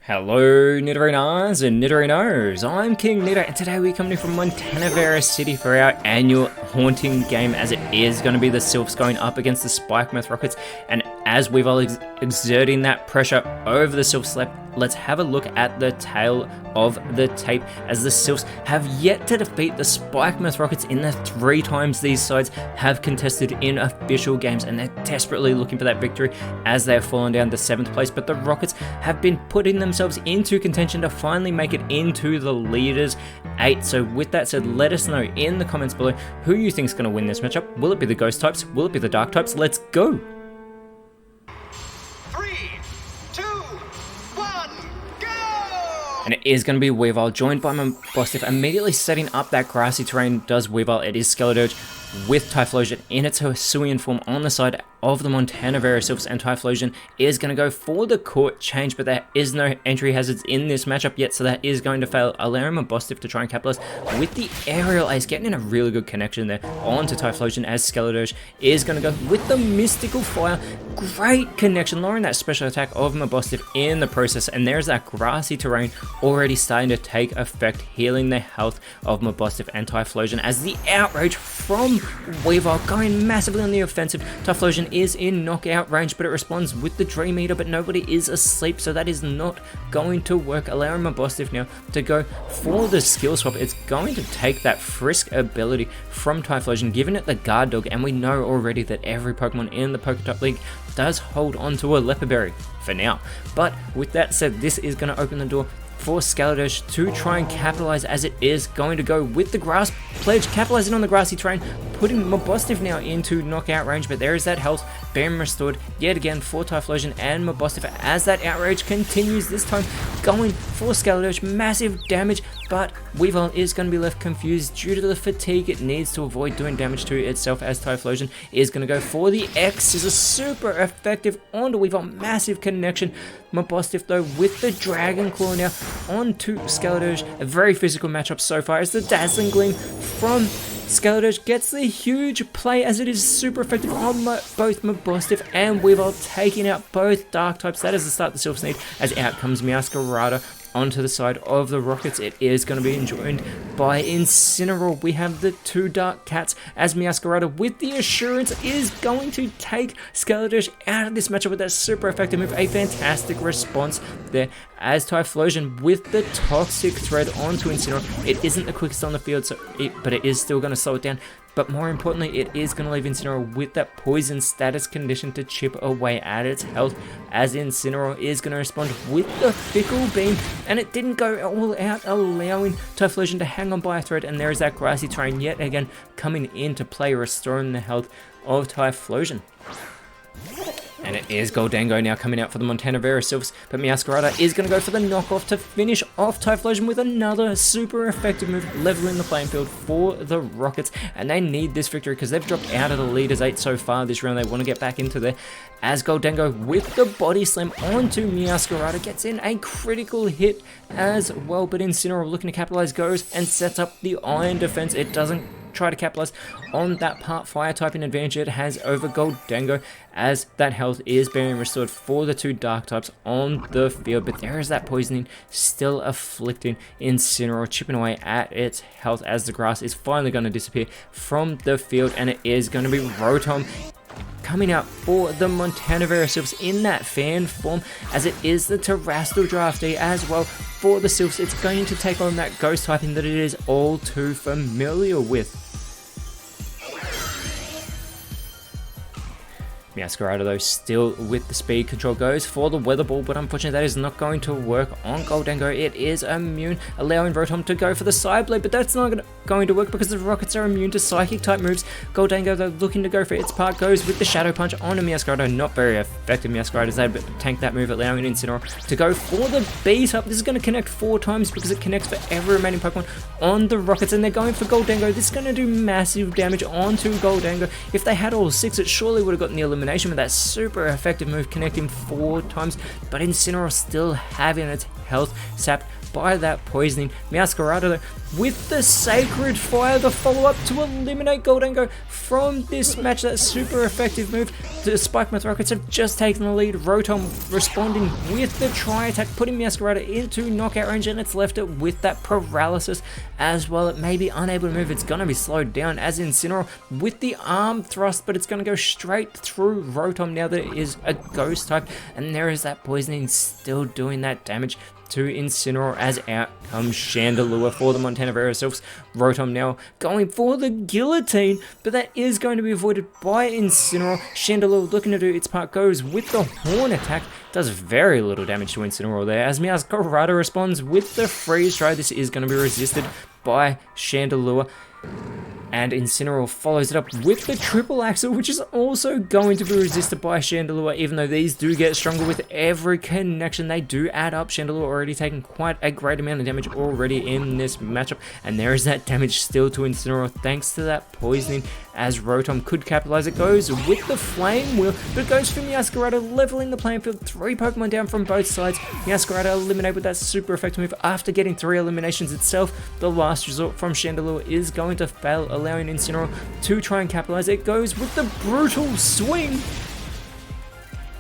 Hello Nidorinas and Nidorinos, I'm KingNido and today we're coming in from Montana City for our annual haunting game, as it is going to be the Sylphs going up against the Spike Myth Rockets. And as we've all exerting that pressure over the Sylphs, let's have a look at the tale of the tape, as the Sylphs have yet to defeat the Spike Myth Rockets in the 3 times these sides have contested in official games, and they're desperately looking for that victory as they have fallen down to 7th place. But the Rockets have been putting themselves into contention to finally make it into the Leaders 8. So with that said, let us know in the comments below who you think is going to win this matchup. Will it be the Ghost types? Will it be the Dark types? Let's go! 3, 2, 1, go! And it is going to be Weavile, joined by my Bostiff, immediately setting up that grassy terrain. Does Weavile, it is Skeledirge with Typhlosion in its Hisuian form on the side of the Montana Sylphs, and Typhlosion is going to go for the court change, but there is no entry hazards in this matchup yet, so that is going to fail, allowing my Bostiff to try and capitalize with the aerial ace, getting in a really good connection there onto Typhlosion, as Skeledirge is going to go with the Mystical Fire. Great connection, lowering that special attack of my Bostiff in the process, and there's that grassy terrain already starting to take effect, healing the health of my Bostiff and Typhlosion, as the outrage from Weavile going massively on the offensive. Typhlosion is in knockout range, but it responds with the Dream Eater, but nobody is asleep, so that is not going to work, allowing my Bostiff now to go for the skill swap. It's going to take that Frisk ability from Typhlosion, giving it the Guard Dog, and we know already that every Pokemon in the PokeType League does hold on to a Leopard Berry for now. But with that said, this is going to open the door for Skeledirge to try and capitalize, as it is going to go with the Grass Pledge, capitalizing on the grassy terrain, putting my Bostiff now into knockout range. But there is that health being restored yet again for Typhlosion and my Bostiff, as that outrage continues, this time going for Skeledirge. Massive damage, but Weavile is going to be left confused due to the fatigue it needs to avoid doing damage to itself, as Typhlosion is going to go for the X. Is a super effective onto Weavile, massive connection. My Bostiff though with the Dragon Claw now onto Skeledirge. A very physical matchup so far, as the Dazzling Gleam from Skeledirge gets the huge play, as it is super effective on both my Bostiff and Weavile, taking out both Dark types. That is the start the Sylphs need, as out comes Meowscarada onto the side of the Rockets. It is going to be joined by Incineroar. We have the 2 Dark Cats, as Meowscarada with the Assurance is going to take Skeledirge out of this matchup with that super effective move. A fantastic response there, as Typhlosion with the Toxic Thread onto Incineroar. It isn't the quickest on the field, but it is still going to slow it down. But more importantly, it is going to leave Incineroar with that poison status condition to chip away at its health, as Incineroar is going to respond with the Fickle Beam, and it didn't go all out, allowing Typhlosion to hang on by a thread. And there is that grassy terrain yet again coming into play, restoring the health of Typhlosion. And it is Goldango now coming out for the Montana Sylphs, but Meowscarada is going to go for the knockoff to finish off Typhlosion with another super effective move, leveling the playing field for the Rockets. And they need this victory because they've dropped out of the Leaders 8 so far this round. They want to get back into there, as Goldango with the Body Slam onto Meowscarada gets in a critical hit as well. But Incineroar, looking to capitalize, goes and sets up the Iron Defense. It doesn't try to capitalize on that part fire typing advantage it has over Goldango, as that health is being restored for the 2 Dark types on the field. But there is that poisoning still afflicting Incineroar, chipping away at its health, as the grass is finally going to disappear from the field. And it is going to be Rotom coming out for the Montana Sylphs in that fan form, as it is the Terrestrial Draftee as well for the Sylphs. It's going to take on that ghost typing that it is all too familiar with. Meowscarada though still with the speed control, goes for the Weather Ball, but unfortunately that is not going to work on Goldango. It is immune, allowing Rotom to go for the Side Blade, but that's not going to work because the Rockets are immune to Psychic type moves. Goldango though looking to go for its part, goes with the Shadow Punch on a Meowscarada. Not very effective. Meowscarada is able to tank that move, allowing Incineroar to go for the Beat Up. This is going to connect 4 times because it connects for every remaining Pokemon on the Rockets, and they're going for Goldango. This is going to do massive damage onto Goldango. If they had all 6, it surely would have gotten the elimination with that super effective move, connecting 4 times, but Incineroar still having its health sapped by that poisoning. Meowscarada with the Sacred Fire, the follow-up to eliminate Goldango from this match. That super effective move. The Spike Myth Rockets have just taken the lead. Rotom responding with the Tri-Attack, putting Meowscarada into knockout range, and it's left it with that paralysis as well. It may be unable to move. It's going to be slowed down as Incineroar with the arm thrust, but it's going to go straight through Rotom now that it is a ghost type, and there is that poisoning still doing that damage to Incineroar as out comes Chandelure for the Montana Verosylphs. Rotom now going for the Guillotine, but that is going to be avoided by Incineroar. Chandelure looking to do its part, goes with the Horn attack, does very little damage to Incineroar there as Meowscarada responds with the Freeze Dry. This is going to be resisted by Chandelure. And Incineroar follows it up with the Triple Axle, which is also going to be resisted by Chandelure, even though these do get stronger with every connection. They do add up. Chandelure already taking quite a great amount of damage already in this matchup, and there is that damage still to Incineroar thanks to that poisoning, as Rotom could capitalize. It goes with the Flame Wheel, but it goes for Meowscarada, leveling the playing field. 3 Pokemon down from both sides. Meowscarada eliminated with that super effective move after getting 3 eliminations itself. The last resort from Chandelure is going to fail, allowing Incineroar to try and capitalize. It goes with the Brutal Swing,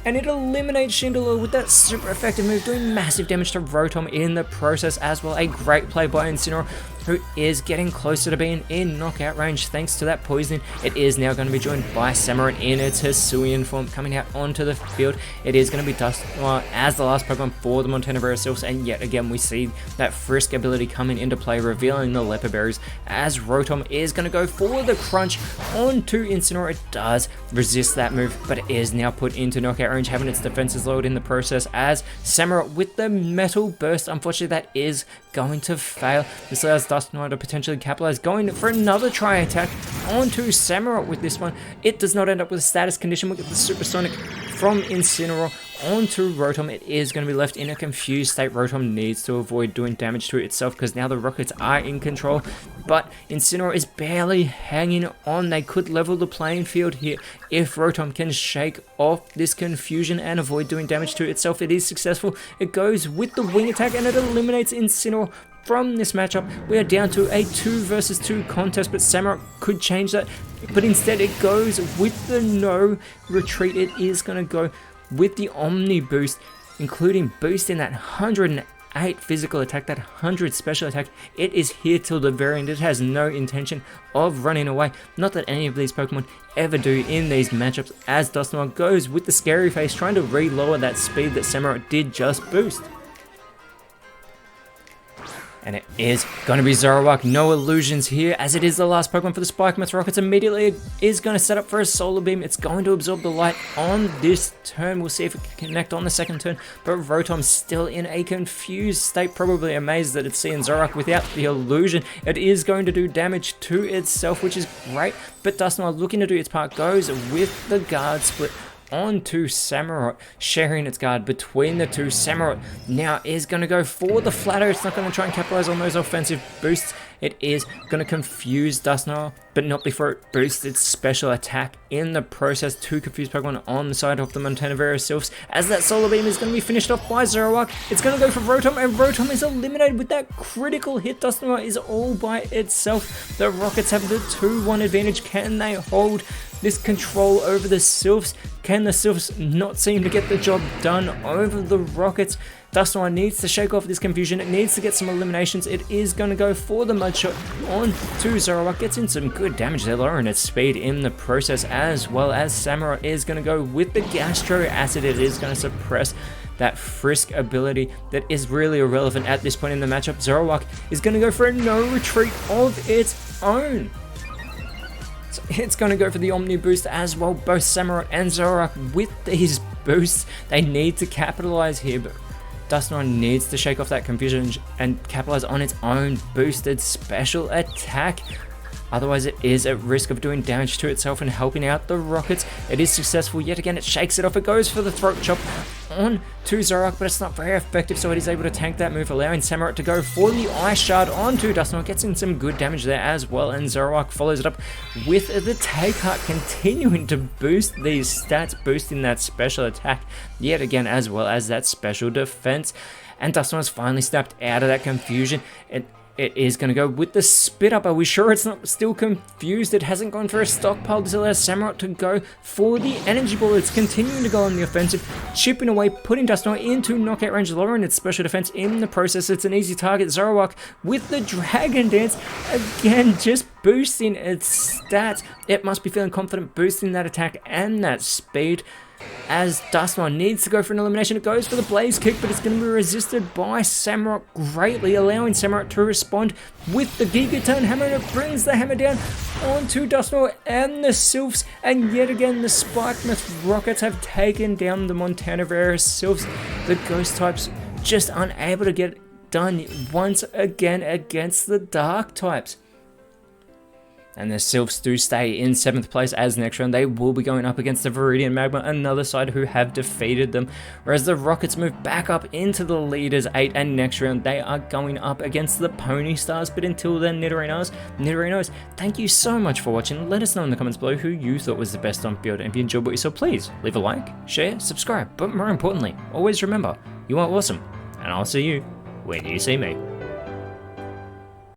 and it eliminates Chandelure with that super effective move, doing massive damage to Rotom in the process as well. A great play by Incineroar, who is getting closer to being in knockout range thanks to that poisoning. It is now going to be joined by Samurott in its Hisuian form coming out onto the field. It is going to be Dusknoir as the last Pokemon for the Montana Verosylphs, and yet again we see that Frisk ability coming into play, revealing the Leopard Berries as Rotom is going to go for the Crunch onto Incineroar. It does resist that move, but it is now put into knockout range, having its defenses lowered in the process as Samurott with the Metal Burst. Unfortunately, that is going to fail. This allows Dusknoir to potentially capitalize, going for another Tri-Attack onto Samurott with this one. It does not end up with a status condition. We get the Supersonic from Incineroar onto Rotom. It is going to be left in a confused state. Rotom needs to avoid doing damage to itself because now the Rockets are in control, but Incineroar is barely hanging on. They could level the playing field here if Rotom can shake off this confusion and avoid doing damage to itself. It is successful. It goes with the Wing Attack and it eliminates Incineroar from this matchup. We are down to a 2 versus 2 contest, but Samurott could change that, but instead it goes with the No Retreat. It is going to go with the Omni Boost, including boosting that 108 physical attack, that 100 special attack. It is here till the very end. It has no intention of running away. Not that any of these Pokemon ever do in these matchups, as Dusknoir goes with the Scary Face, trying to re-lower that speed that Samurott did just boost. And it is going to be Zoroark. No illusions here, as it is the last Pokemon for the Spike Myth Rockets. Immediately it is going to set up for a Solar Beam. It's going to absorb the light on this turn. We'll see if it can connect on the second turn. But Rotom's still in a confused state, probably amazed that it's seeing Zoroark without the illusion. It is going to do damage to itself, which is great. But Dusknoir, looking to do its part, goes with the Guard Split onto Samurott, sharing its guard between the two. Samurott now is going to go for the Flatter. It's not going to try and capitalize on those offensive boosts. It is going to confuse Dusknoir, but not before it boosts its special attack in the process. 2 confused Pokemon on the side of the Montana Verosylphs, as that Solar Beam is going to be finished off by Zoroark. It's going to go for Rotom, and Rotom is eliminated with that critical hit. Dusknoir is all by itself. The Rockets have the 2-1 advantage. Can they hold this control over the Sylphs? Can the Sylphs not seem to get the job done over the Rockets? Dusknoir needs to shake off this confusion. It needs to get some eliminations. It is going to go for the Mud Shot on to Zoroark. Gets in some good damage there, lowering its speed in the process, as well as Samurott is going to go with the Gastro Acid. It is going to suppress that Frisk ability that is really irrelevant at this point in the matchup. Zoroark is going to go for a No Retreat of its own. So it's going to go for the Omni Boost as well. Both Samurott and Zoroark with these boosts, they need to capitalize here, but Dusknoir needs to shake off that confusion and capitalize on its own boosted special attack. Otherwise, it is at risk of doing damage to itself and helping out the Rockets. It is successful yet again. It shakes it off. It goes for the throat chop on to Zoroark, but it's not very effective, so it is able to tank that move, allowing Samurott to go for the Ice Shard onto Dusknoir. Gets in some good damage there as well, and Zoroark follows it up with the Take Heart, continuing to boost these stats, boosting that special attack yet again, as well as that special defense. And Dusknoir's finally snapped out of that confusion. It is going to go with the Spit Up. Are we sure it's not still confused? It hasn't gone for a stockpile. This allows Samurott to go for the Energy Ball. It's continuing to go on the offensive, chipping away, putting Dusknoir into knockout range, lowering its special defense in the process. It's an easy target. Zoroark with the Dragon Dance, again, just boosting its stats. It must be feeling confident, boosting that attack and that speed. As Dusknoir needs to go for an elimination, it goes for the Blaze Kick, but it's going to be resisted by Samurott greatly, allowing Samurott to respond with the Gigaton Hammer, and it brings the hammer down onto Dusknoir and the Sylphs, and yet again the Spike Myth Rockets have taken down the Montana Sylphs. The Ghost types just unable to get it done once again against the Dark types. And the Sylphs do stay in 7th place as next round. They will be going up against the Viridian Magma, another side who have defeated them. Whereas the Rockets move back up into the leaders 8, and next round they are going up against the Pony Stars. But until then, Nidorinos, thank you so much for watching. Let us know in the comments below who you thought was the best on field. And if you enjoyed what you saw, please leave a like, share, subscribe. But more importantly, always remember, you are awesome. And I'll see you when you see me.